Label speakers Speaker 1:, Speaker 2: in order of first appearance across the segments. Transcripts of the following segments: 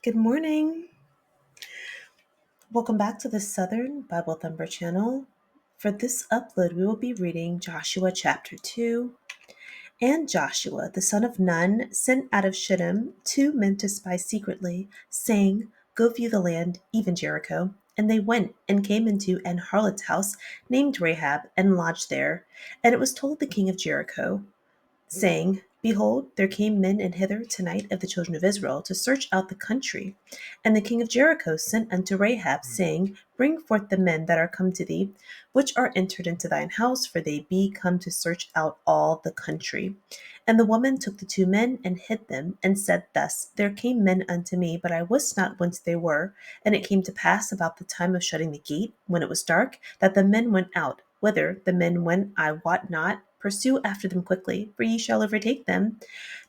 Speaker 1: Good morning. Welcome back to the Southern Bible Thumper channel. For this upload, we will be reading Joshua chapter 2. And Joshua, the son of Nun, sent out of Shittim 2 men to spy secretly, saying, Go view the land, even Jericho. And they went and came into an harlot's house named Rahab and lodged there. And it was told the king of Jericho, saying, Behold, there came men in hither tonight of the children of Israel to search out the country. And the king of Jericho sent unto Rahab, saying, Bring forth the men that are come to thee, which are entered into thine house, for they be come to search out all the country. And the woman took the 2 men and hid them, and said thus, There came men unto me, but I wist not whence they were. And it came to pass about the time of shutting the gate, when it was dark, that the men went out. Whither the men went I wot not. Pursue after them quickly, for ye shall overtake them.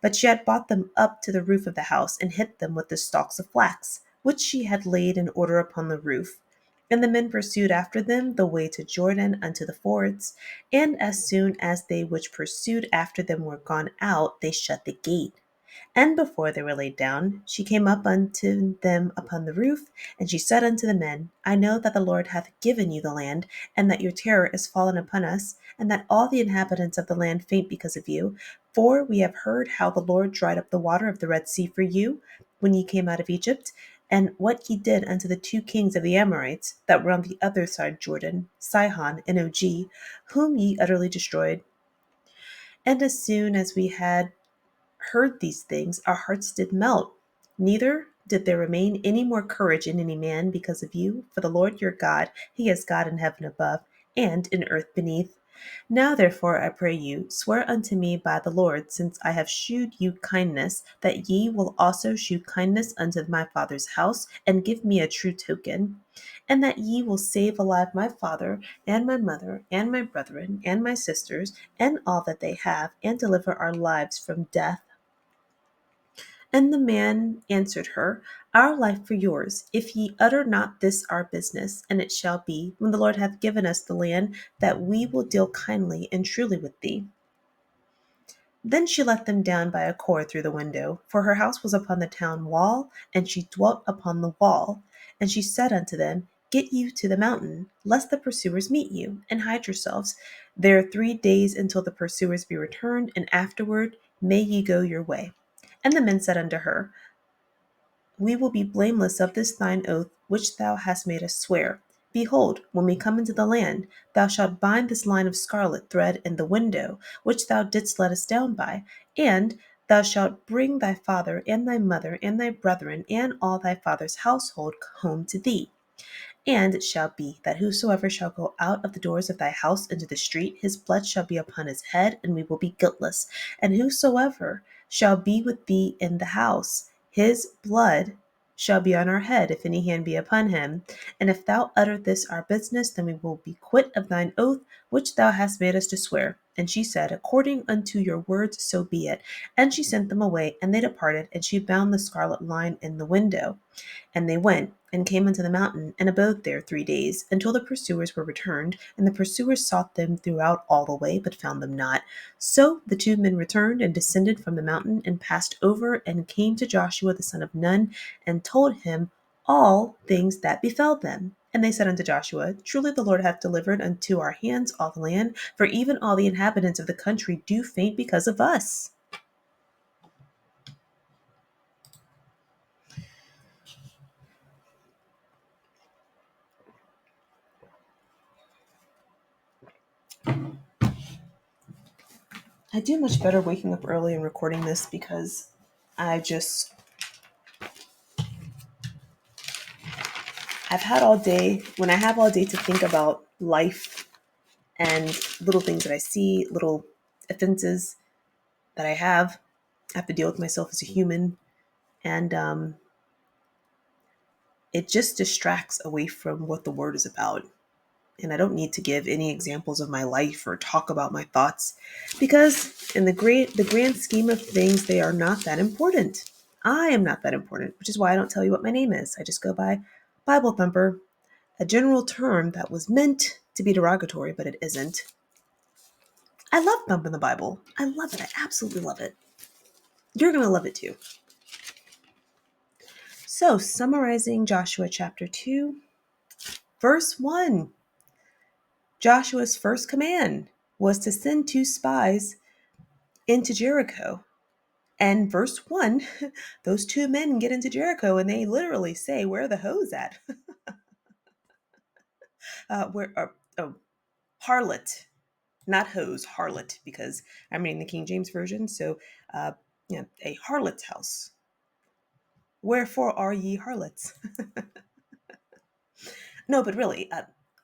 Speaker 1: But she had brought them up to the roof of the house, and hit them with the stalks of flax, which she had laid in order upon the roof. And the men pursued after them the way to Jordan unto the fords. And as soon as they which pursued after them were gone out, they shut the gate. And before they were laid down, she came up unto them upon the roof, and she said unto the men, I know that the Lord hath given you the land, and that your terror is fallen upon us, and that all the inhabitants of the land faint because of you. For we have heard how the Lord dried up the water of the Red Sea for you, when ye came out of Egypt, and what he did unto the 2 kings of the Amorites that were on the other side Jordan, Sihon and Og, whom ye utterly destroyed. And as soon as we had heard these things, our hearts did melt. Neither did there remain any more courage in any man because of you, for the Lord your God, he is God in heaven above, and in earth beneath. Now therefore I pray you, swear unto me by the Lord, since I have shewed you kindness, that ye will also shew kindness unto my father's house, and give me a true token, and that ye will save alive my father, and my mother, and my brethren, and my sisters, and all that they have, and deliver our lives from death. And the man answered her, Our life for yours, if ye utter not this our business. And it shall be, when the Lord hath given us the land, that we will deal kindly and truly with thee. Then she let them down by a cord through the window, for her house was upon the town wall, and she dwelt upon the wall. And she said unto them, Get you to the mountain, lest the pursuers meet you, and hide yourselves there 3 days until the pursuers be returned, and afterward may ye go your way. And the men said unto her, We will be blameless of this thine oath which thou hast made us swear. Behold, when we come into the land, thou shalt bind this line of scarlet thread in the window which thou didst let us down by, and thou shalt bring thy father and thy mother and thy brethren and all thy father's household home to thee. And it shall be that whosoever shall go out of the doors of thy house into the street, his blood shall be upon his head, and we will be guiltless. And whosoever shall be with thee in the house, his blood shall be on our head, if any hand be upon him. And if thou utter this our business, then we will be quit of thine oath, which thou hast made us to swear. And she said, According unto your words, so be it. And she sent them away, and they departed, and she bound the scarlet line in the window. And they went and came unto the mountain, and abode there 3 days, until the pursuers were returned. And the pursuers sought them throughout all the way, but found them not. So the 2 men returned and descended from the mountain, and passed over, and came to Joshua the son of Nun, and told him all things that befell them. And they said unto Joshua, Truly the Lord hath delivered unto our hands all the land, for even all the inhabitants of the country do faint because of us. I do much better waking up early and recording this because I just I've had all day, when I have all day to think about life and little things that I see, little offenses that I have to deal with myself as a human. And it just distracts away from what the word is about. And I don't need to give any examples of my life or talk about my thoughts because in the grand scheme of things, they are not that important. I am not that important, which is why I don't tell you what my name is. I just go by Bible Thumper, a general term that was meant to be derogatory, but it isn't. I love thumping the Bible. I love it. I absolutely love it. You're going to love it too. So, summarizing Joshua chapter 2, verse 1. Joshua's first command was to send 2 spies into Jericho. And verse 1, those 2 men get into Jericho and they literally say, "Where are the hoes at?" Oh, harlot, not hose, harlot, because I'm reading the King James Version. So, a harlot's house. Wherefore are ye harlots? No, but really,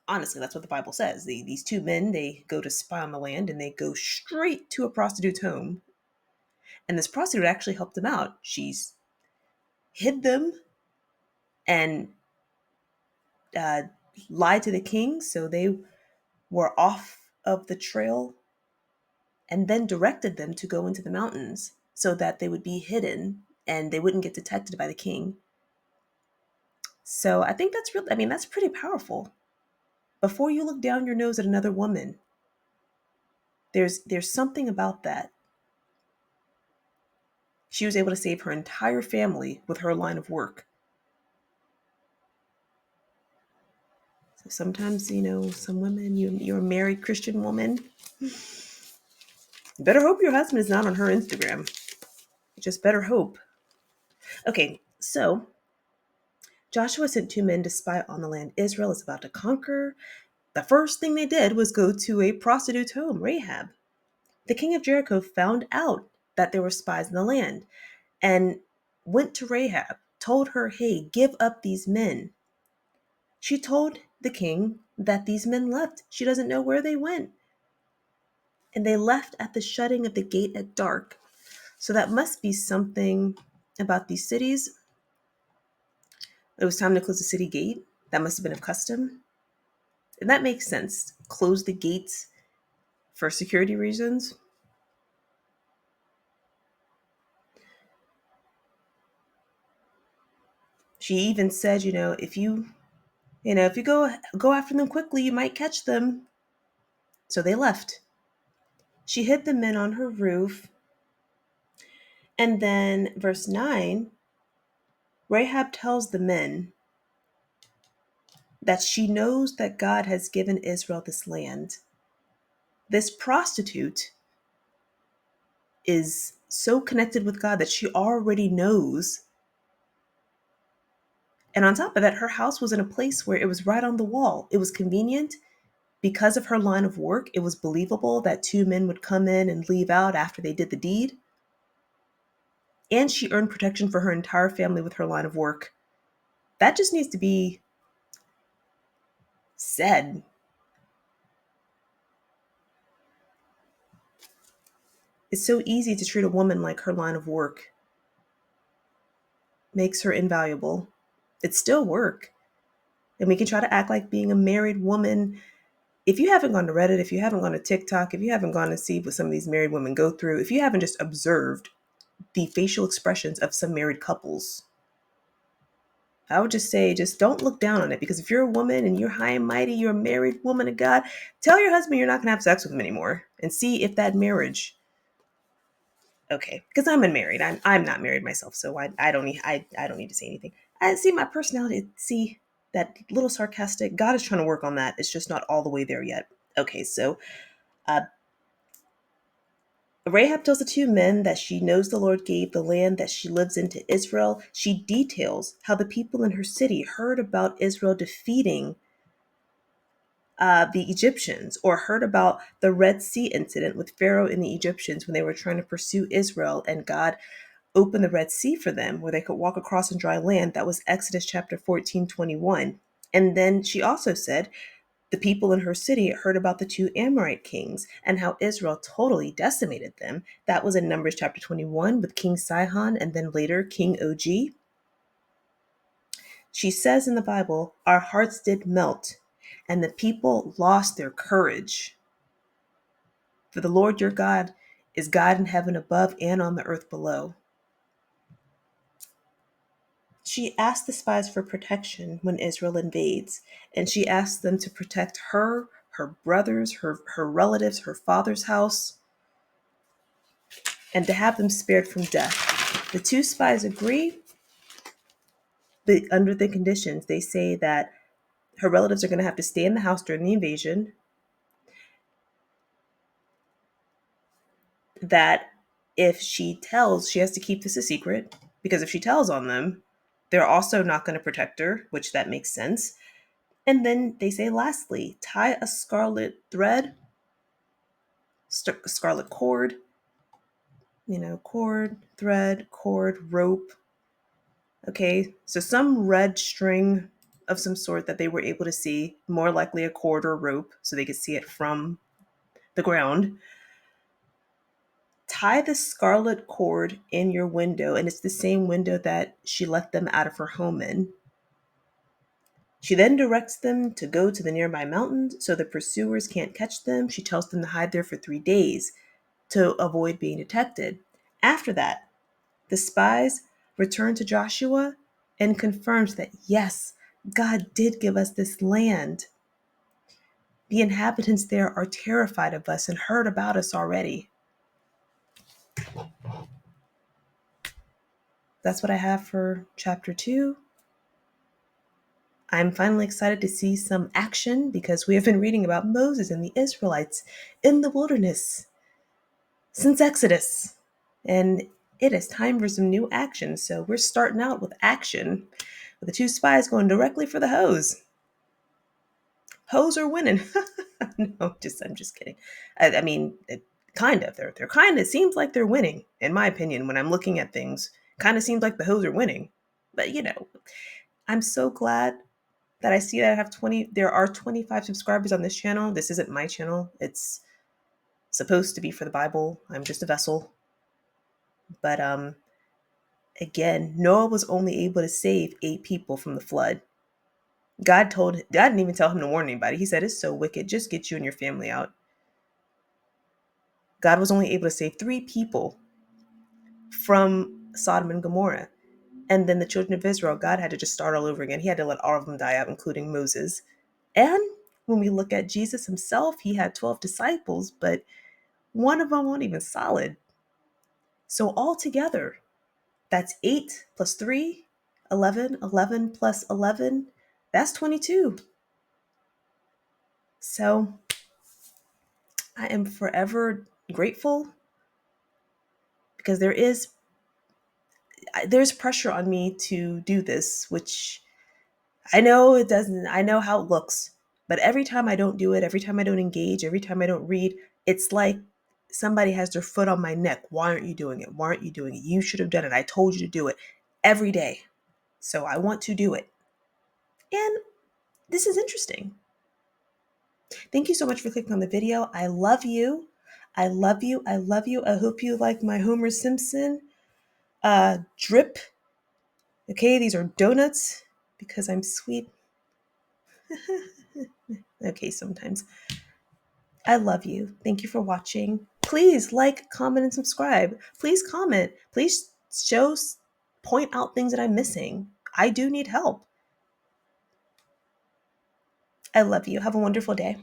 Speaker 1: honestly, that's what the Bible says. These 2 men, they go to spy on the land and they go straight to a prostitute's home. And this prostitute actually helped them out. She's hid them and uh, lied to the king so they were off of the trail, and then directed them to go into the mountains so that they would be hidden and they wouldn't get detected by the king. So I think that's real. I mean, that's pretty powerful. Before you look down your nose at another woman, there's something about that. She was able to save her entire family with her line of work. So sometimes, some women, you're a married Christian woman, you better hope your husband is not on her Instagram. Just better hope. Okay, so Joshua sent 2 men to spy on the land Israel is about to conquer. The first thing they did was go to a prostitute's home, Rahab. The king of Jericho found out that there were spies in the land and went to Rahab, told her, "Hey, give up these men." She told the king that these men left. She doesn't know where they went. And they left at the shutting of the gate at dark. So that must be something about these cities. It was time to close the city gate. That must have been a custom. And that makes sense. Close the gates for security reasons. She even said, if you go after them quickly, you might catch them. So they left. She hid the men on her roof. And then verse 9, Rahab tells the men that she knows that God has given Israel this land. This prostitute is so connected with God that she already knows. And on top of that, her house was in a place where it was right on the wall. It was convenient. Because of her line of work, it was believable that 2 men would come in and leave out after they did the deed. And she earned protection for her entire family with her line of work. That just needs to be said. It's so easy to treat a woman like her line of work makes her invaluable. It's still work. And we can try to act like being a married woman. If you haven't gone to Reddit, if you haven't gone to TikTok, if you haven't gone to see what some of these married women go through, if you haven't just observed the facial expressions of some married couples, I would just say, just don't look down on it. Because if you're a woman and you're high and mighty, you're a married woman of God, tell your husband you're not going to have sex with him anymore and see if that marriage. Okay, because I'm unmarried. I'm not married myself, so I don't need to say anything. I see my personality. See that little sarcastic. God is trying to work on that. It's just not all the way there yet. Okay, so uh, Rahab tells the 2 men that she knows the Lord gave the land that she lives in to Israel. She details how the people in her city heard about Israel defeating the Egyptians, or heard about the Red Sea incident with Pharaoh and the Egyptians when they were trying to pursue Israel, and God opened the Red Sea for them where they could walk across on dry land. That was Exodus chapter 14:21. And then she also said the people in her city heard about the 2 Amorite kings and how Israel totally decimated them. That was in Numbers chapter 21 with King Sihon and then later King Og. She says in the Bible, our hearts did melt and the people lost their courage. For the Lord your God is God in heaven above and on the earth below. She asks the spies for protection when Israel invades, and she asks them to protect her, her brothers, her relatives, her father's house, and to have them spared from death. The 2 spies agree, But under the conditions, they say that her relatives are going to have to stay in the house during the invasion, that if she tells, she has to keep this a secret, because if she tells on them, they're also not going to protect her, which that makes sense. And then they say, lastly, tie a scarlet thread, scarlet cord, cord, thread, cord, rope. Okay, so some red string of some sort that they were able to see, more likely a cord or rope, so they could see it from the ground. Tie the scarlet cord in your window, and it's the same window that she let them out of her home in. She then directs them to go to the nearby mountains so the pursuers can't catch them. She tells them to hide there for 3 days to avoid being detected. After that, the spies return to Joshua and confirms that yes, God did give us this land. The inhabitants there are terrified of us and heard about us already. That's what I have for chapter 2. I'm finally excited to see some action because we have been reading about Moses and the Israelites in the wilderness since Exodus. And it is time for some new action. So we're starting out with action with the 2 spies going directly for the hose. Hose are winning. No, I'm just kidding. I mean, kind of. They're kind of, seems like they're winning, in my opinion, when I'm looking at things. Kind of seems like the hose are winning. But I'm so glad that I see that I have there are 25 subscribers on this channel. This isn't my channel. It's supposed to be for the Bible. I'm just a vessel. But again, Noah was only able to save 8 people from the flood. God didn't even tell him to warn anybody. He said, it's so wicked, just get you and your family out. God was only able to save 3 people from Sodom and Gomorrah. And then the children of Israel, God had to just start all over again. He had to let all of them die out, including Moses. And when we look at Jesus himself, he had 12 disciples, but one of them wasn't even solid. So altogether, that's 8 plus 3, 11, 11 plus 11, that's 22. So I am forever grateful because there's pressure on me to do this, which I know I know how it looks, but every time I don't do it, every time I don't engage, every time I don't read, it's like somebody has their foot on my neck. Why aren't you doing it? Why aren't you doing it? You should have done it. I told you to do it every day. So I want to do it. And this is interesting. Thank you so much for clicking on the video. I love you. I love you. I love you. I hope you like my Homer Simpson drip. Okay, these are donuts because I'm sweet. Okay, sometimes. I love you. Thank you for watching. Please like, comment, and subscribe. Please comment. Please point out things that I'm missing. I do need help. I love you. Have a wonderful day.